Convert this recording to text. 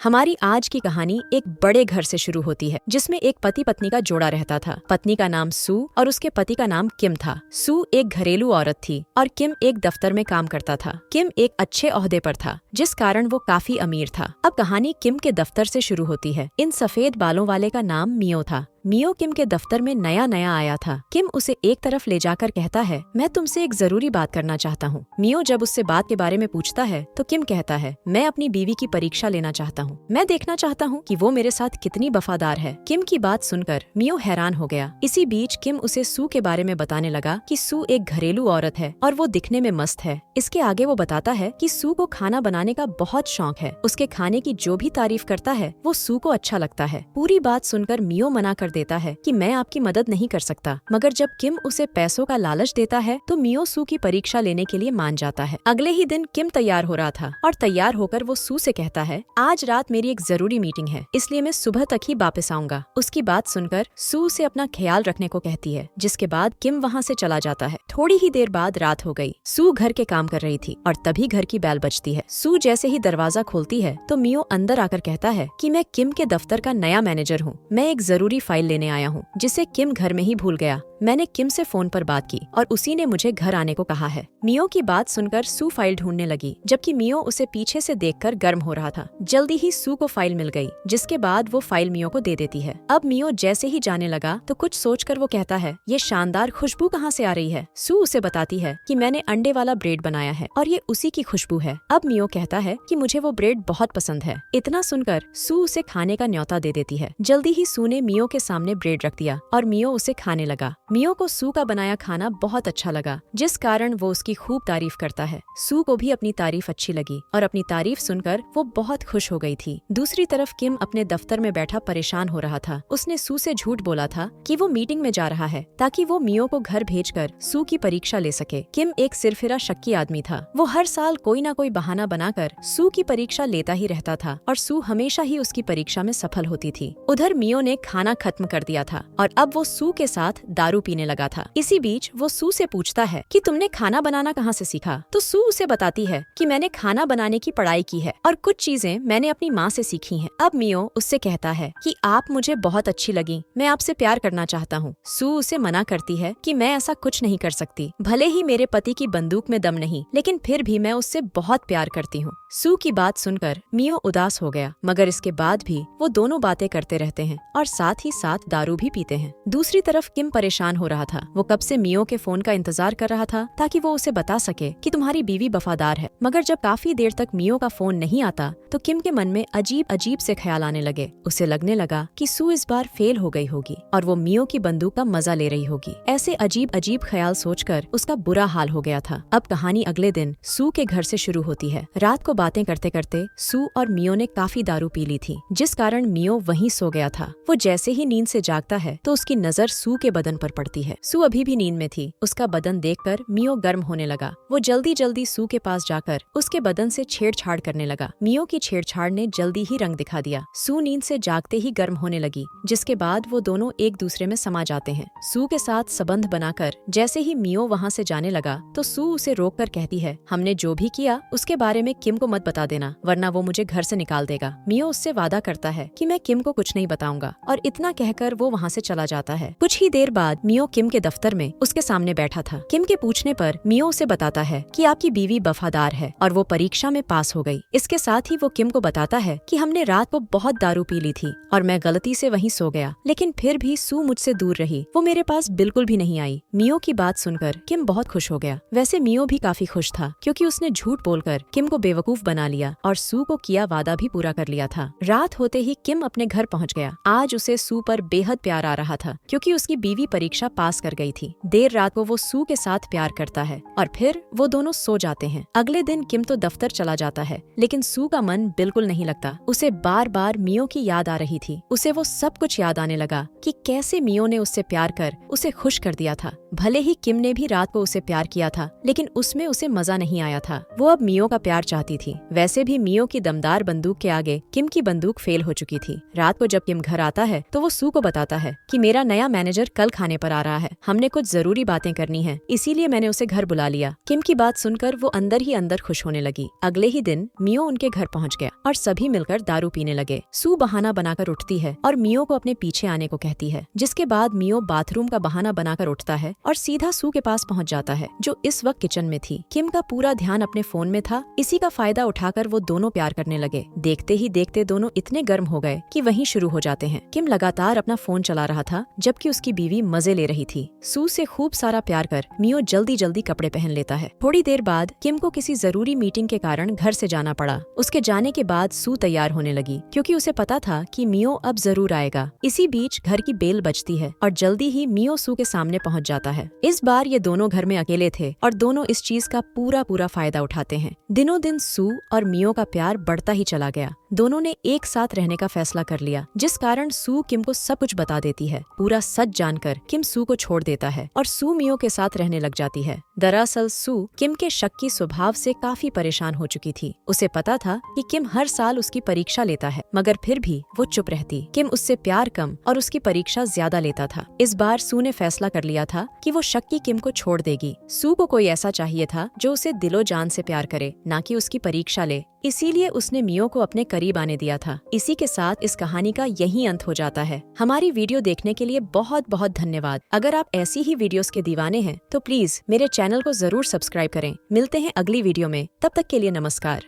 हमारी आज की कहानी एक बड़े घर से शुरू होती है जिसमें एक पति पत्नी का जोड़ा रहता था। पत्नी का नाम सू और उसके पति का नाम किम था। सू एक घरेलू औरत थी और किम एक दफ्तर में काम करता था। किम एक अच्छे ओहदे पर था जिस कारण वो काफी अमीर था। अब कहानी किम के दफ्तर से शुरू होती है। इन सफेद बालों वाले का नाम मियो था। मियो किम के दफ्तर में नया नया आया था। किम उसे एक तरफ ले जाकर कहता है, मैं तुमसे एक जरूरी बात करना चाहता हूँ। मियो जब उससे बात के बारे में पूछता है तो किम कहता है, मैं अपनी बीवी की परीक्षा लेना चाहता हूँ। मैं देखना चाहता हूँ कि वो मेरे साथ कितनी वफादार है। किम की बात सुनकर मियो हैरान हो गया। इसी बीच किम उसे सू के बारे में बताने लगा कि सू एक घरेलू औरत है और वो दिखने में मस्त है। इसके आगे वो बताता है कि सू को खाना बनाने का बहुत शौक है। उसके खाने की जो भी तारीफ करता है वो सू को अच्छा लगता है। पूरी बात सुनकर मियो मना कर देता है कि मैं आपकी मदद नहीं कर सकता, मगर जब किम उसे पैसों का लालच देता है तो मियो सू की परीक्षा लेने के लिए मान जाता है। अगले ही दिन किम तैयार हो रहा था और तैयार होकर वो सू से कहता है, आज रात मेरी एक जरूरी मीटिंग है, इसलिए मैं सुबह तक ही वापस आऊंगा। उसकी बात सुनकर सू उसे अपना ख्याल रखने को कहती है, जिसके बाद किम वहाँ से चला जाता है। थोड़ी ही देर बाद रात हो गई। सू घर के काम कर रही थी और तभी घर की बैल बजती है। सू जैसे ही दरवाजा खोलती है तो मियो अंदर आकर कहता है कि मैं किम के दफ्तर का नया मैनेजर हूँ। मैं एक जरूरी फाइल लेने आया हूँ जिसे किम घर में ही भूल गया। मैंने किम से फोन पर बात की और उसी ने मुझे घर आने को कहा है। मियो की बात सुनकर सू फाइल ढूंढने लगी, जबकि मियो उसे पीछे से देखकर गर्म हो रहा था। जल्दी ही सू को फाइल मिल गई, जिसके बाद वो फाइल मियो को दे देती है। अब मियो जैसे ही जाने लगा तो कुछ सोचकर वो कहता है, ये शानदार खुशबू कहाँ से आ रही है। सू उसे बताती है कि मैंने अंडे वाला ब्रेड बनाया है और ये उसी की खुशबू है। अब मियो कहता है कि मुझे वो ब्रेड बहुत पसंद है। इतना सुनकर सू उसे खाने का न्योता दे देती है। जल्दी ही सू ने मियो के सामने ब्रेड रख दिया और मियो उसे खाने लगा। मियो को सू का बनाया खाना बहुत अच्छा लगा, जिस कारण वो उसकी खूब तारीफ करता है। सू को भी अपनी तारीफ अच्छी लगी और अपनी तारीफ सुनकर वो बहुत खुश हो गई थी। दूसरी तरफ किम अपने दफ्तर में बैठा परेशान हो रहा था। उसने सू से झूठ बोला था कि वो मीटिंग में जा रहा है ताकि वो मियो को घर भेजकर सू की परीक्षा ले सके। किम एक सिरफिरा शक्की आदमी था। वो हर साल कोई न कोई बहाना बनाकर सू की परीक्षा लेता ही रहता था और सू हमेशा ही उसकी परीक्षा में सफल होती थी। उधर मियो ने खाना खत्म कर दिया था और अब वो सू के साथ दारू पीने लगा था। इसी बीच वो सू से पूछता है कि तुमने खाना बनाना कहाँ से सीखा। तो सू उसे बताती है कि मैंने खाना बनाने की पढ़ाई की है और कुछ चीजें मैंने अपनी माँ से सीखी हैं। अब मियो उससे कहता है कि आप मुझे बहुत अच्छी लगी, मैं आपसे प्यार करना चाहता हूँ। सू उसे मना करती है कि मैं ऐसा कुछ नहीं कर सकती। भले ही मेरे पति की बंदूक में दम नहीं, लेकिन फिर भी मैं उससे बहुत प्यार करती हूँ। सू की बात सुनकर मियो उदास हो गया, मगर इसके बाद भी वो दोनों बातें करते रहते हैं और साथ ही साथ दारू भी पीते हैं। दूसरी तरफ किम परेशान हो रहा था। वो कब से मियो के फोन का इंतजार कर रहा था ताकि वो उसे बता सके कि तुम्हारी बीवी वफादार है, मगर जब काफी देर तक मियो का फोन नहीं आता तो किम के मन में अजीब अजीब से ख्याल आने लगे। उसे लगने लगा कि सू इस बार फेल हो गई होगी और वो मियो की बंदूक का मजा ले रही होगी। ऐसे अजीब अजीब ख्याल सोचकर उसका बुरा हाल हो गया था। अब कहानी अगले दिन सू के घर से शुरू होती है। रात को बातें करते करते सू और मियो ने काफी दारू पी ली थी, जिस कारण मियो वहीं सो गया था। वो जैसे ही नींद से जागता है तो उसकी नजर सू के बदन पर पड़ती है। सू अभी भी नींद में थी। उसका बदन देखकर मियो गर्म होने लगा। वो जल्दी जल्दी सू के पास जाकर उसके बदन से छेड़छाड़ करने लगा। मियो की छेड़छाड़ ने जल्दी ही रंग दिखा दिया। सू नींद से जागते ही गर्म होने लगी, जिसके बाद वो दोनों एक दूसरे में समा जाते हैं। सू के साथ संबंध बनाकर जैसे ही मियो वहाँ से जाने लगा तो सू उसे रोक कर कहती है, हमने जो भी किया उसके बारे में किम को मत बता देना, वरना वो मुझे घर से निकाल देगा। मियो उससे वादा करता है कि मैं किम को कुछ नहीं बताऊंगा और इतना कहकर वो वहाँ से चला जाता है। कुछ ही देर बाद मियो किम के दफ्तर में उसके सामने बैठा था। किम के पूछने पर मियो उसे बताता है कि आपकी बीवी वफादार है और वो परीक्षा में पास हो गई। इसके साथ ही वो किम को बताता है कि हमने रात को बहुत दारू पी ली थी और मैं गलती से वहीं सो गया, लेकिन फिर भी सू मुझसे दूर रही। वो मेरे पास बिल्कुल भी नहीं आई। मियो की बात सुनकर किम बहुत खुश हो गया। वैसे मियो भी काफी खुश था, क्योंकि उसने झूठ बोलकर किम को बेवकूफ बना लिया और सू को किया वादा भी पूरा कर लिया था। रात होते ही किम अपने घर पहुँच गया। आज उसे सू पर बेहद प्यार आ रहा था, क्योंकि उसकी बीवी परीक्षा पास कर गई थी। देर रात को वो सू के साथ प्यार करता है और फिर वो दोनों सो जाते हैं। अगले दिन किम तो दफ्तर चला जाता है, लेकिन सू का मन बिल्कुल नहीं लगता। उसे बार बार मियो की याद आ रही थी। उसे वो सब कुछ याद आने लगा कि कैसे मियो ने उससे प्यार कर उसे खुश कर दिया था। भले ही किम ने भी रात को उसे प्यार किया था, लेकिन उसमें उसे मजा नहीं आया था। वो अब मियो का प्यार चाहती थी। वैसे भी मियो की दमदार बंदूक के आगे किम की बंदूक फेल हो चुकी थी। रात को जब किम घर आता है तो वो सू को बताता है कि मेरा नया मैनेजर कल खाने पर आ रहा है, हमने कुछ जरूरी बातें करनी है, इसीलिए मैंने उसे घर बुला लिया। किम की बात सुनकर वो अंदर ही अंदर खुश होने लगी। अगले ही दिन मियो उनके घर पहुंच गया और सभी मिलकर दारू पीने लगे। सू बहाना बनाकर उठती है और मियो को अपने पीछे आने को कहती है, जिसके बाद मियो बाथरूम का बहाना बनाकर उठता है और सीधा सू के पास पहुंच जाता है, जो इस वक्त किचन में थी। किम का पूरा ध्यान अपने फोन में था। इसी का फायदा उठाकर वो दोनों प्यार करने लगे। देखते ही देखते दोनों इतने गर्म हो गए कि वहीं शुरू हो जाते हैं। किम लगातार अपना फोन चला रहा था, जबकि उसकी बीवी मजे ले रही थी। सू से खूब सारा प्यार कर मियो जल्दी जल्दी कपड़े पहन लेता है। थोड़ी देर बाद किम को किसी जरूरी मीटिंग के कारण घर से जाना पड़ा। उसके जाने के बाद सू तैयार होने लगी, क्योंकि उसे पता था कि मियो अब जरूर आएगा। इसी बीच घर की बेल बजती है और जल्दी ही मियो सू के सामने पहुंच जाता है। इस बार ये दोनों घर में अकेले थे और दोनों इस चीज का पूरा फायदा उठाते हैं। दिनों दिन सू और मियो का प्यार बढ़ता ही चला गया। दोनों ने एक साथ रहने का फैसला कर लिया, जिस कारण सू किम को सब कुछ बता देती है। पूरा सच जानकर किम सू को छोड़ देता है और सू मियो के साथ रहने लग जाती है। दरअसल सू किम के शक्की स्वभाव से काफी परेशान हो चुकी थी। उसे पता था कि किम हर साल उसकी परीक्षा लेता है, मगर फिर भी वो चुप रहती। किम उससे प्यार कम और उसकी परीक्षा ज्यादा लेता था। इस बार सू ने फैसला कर लिया था कि वो शक्की किम को छोड़ देगी। सू को कोई ऐसा चाहिए था जो उसे दिलो जान से प्यार करे, ना कि उसकी परीक्षा ले। इसीलिए उसने मियो को अपने करीब आने दिया था। इसी के साथ इस कहानी का यही अंत हो जाता है। हमारी वीडियो देखने के लिए बहुत बहुत धन्यवाद। अगर आप ऐसी ही वीडियोस के दीवाने हैं तो प्लीज मेरे चैनल को जरूर सब्सक्राइब करें। मिलते हैं अगली वीडियो में, तब तक के लिए नमस्कार।